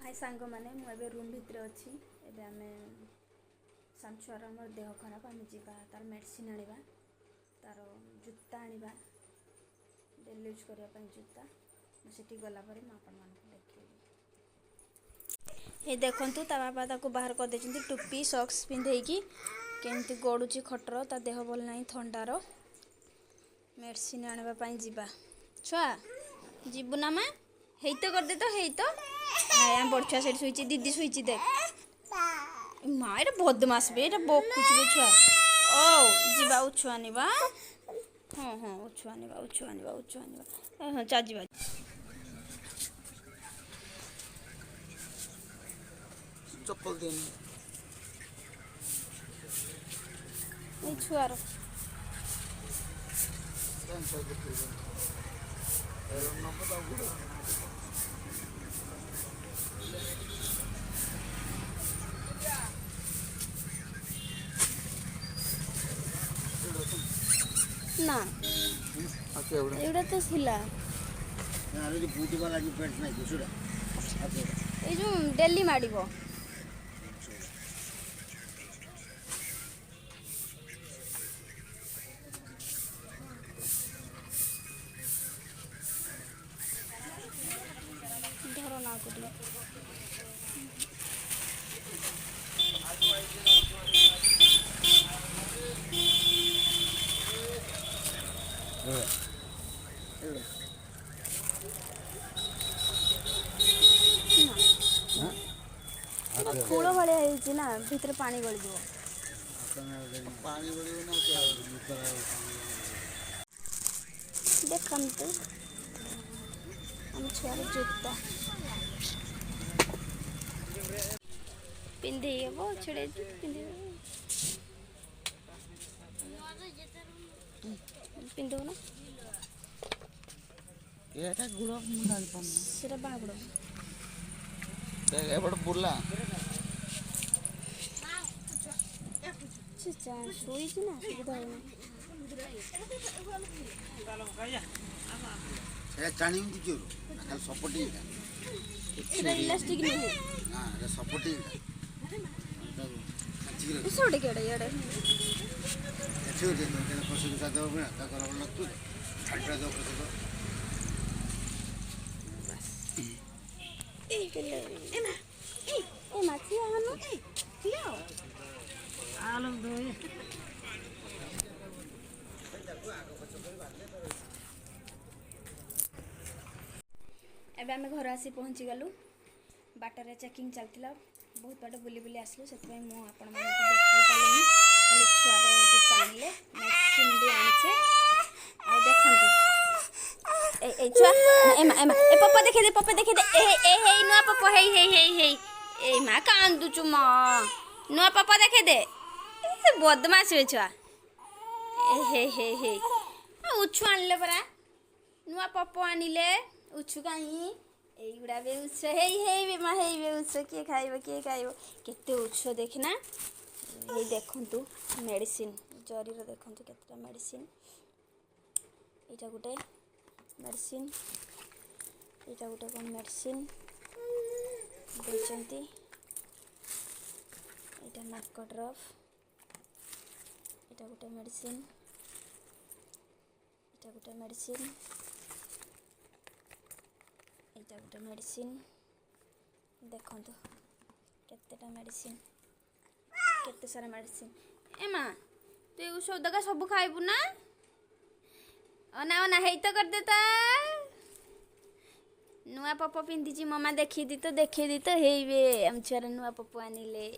हाय सांग मैंने मुझे रूम भितर अच्छी एबे आमे सांचुआर मोर देह खराब आम जा तार मेडिसिन आनिबा तार जूता आनिबा डेली यूज करने जूता मुझे गला देखी देखु ता बाबा ताको बाहर कर दे टोपी सॉक्स पिंधेकी केमती गड़ुची खटर ता देह भल ना थंडार मेडिसिन आने जीवा छुआ जीवु ना माँ हे तो कर दे तो हे तो बड़ छुआ से शुई दीदी शुई देख माँ ये बदमाश बे ये बकुच बे छुआ ओ जीवा उछु आनिबा हाँ हाँ उछु आनिबा हाँ चा जीवा चप्पल देनी ए छुआर ना एवढा तो सिला अरे बूटी वाला जो पेंट नहीं दूसरा ए जो डेली माडिबो धरो ना को कूल भाई ना भितर पानी गली देखते आम छुआर जूता पिंधे हे छड़े पिंधे पिंधो ना এটা গুলো মুন্ডাল পাম সেটা বাগড়ো দেখ এবার বুড়লা চিচা শুইছি না সুবিধা হয় না এটা টানিং দিছো না সপোর্টিং এটা ইলাস্টিক নেই না এটা সপোর্টিং इसोड़े केड़े यार अच्छे हो जाते हैं पशु के साथ हो ना का करो लग तू अल्ट्रा दो कर दो ए माछी आनो लियो आलम दो एबे आमे घर आसी पहुंची गलु बाटर चेकिंग चलतिला बहुत बाटे बुली बुली आसलु से मु आपण मानक देखि पालेनी खाली छुआर जो टाणिले मेडिसिन भी आनिछे आ देखंतु ए छुआ एमा एमा ए पप्पा देखे दे ए ए हे नुआ पप्पा हे ए मा कांदु छु मा नुआ पप्पा देखे दे ए बदमाश बे छुआ ए हे उछु आनले परा नुआ पप्पा आनिले उछु काई एगुड़ा बे उत्स हे माँ हे उत्स किए खाइब केते उत्स देखना ये देखंतु मेडिसिन जरीर देखंतु केतेटा मेडिसिन एटा गुटे मेडिसिन एटा गुटे कोन मेडिसिन देचंती एटा नाक ड्रप एटा गुटे मेडिसिन एटा गुटे मेडिसिन एटा गोटे मेडिसिन देखंतु केतेटा मेडिसिन केते सारा मेडिसिन ए माँ तू औषध का सब खाइबू ना ना हे तो कर देता नुआ पप्पा पिंधि ममा देखी दी तो हे बे हम छुआर नुआ पप्पा आनिले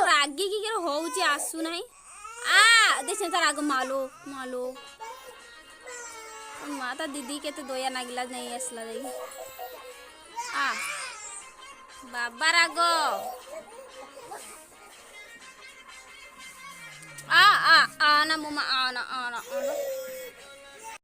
रागी की होउची आसु नहीं देख तार आग मालो माता दीदी के तो दोया नागिला नहीं आसला देखी बाबा राग आ ना मम्मा आना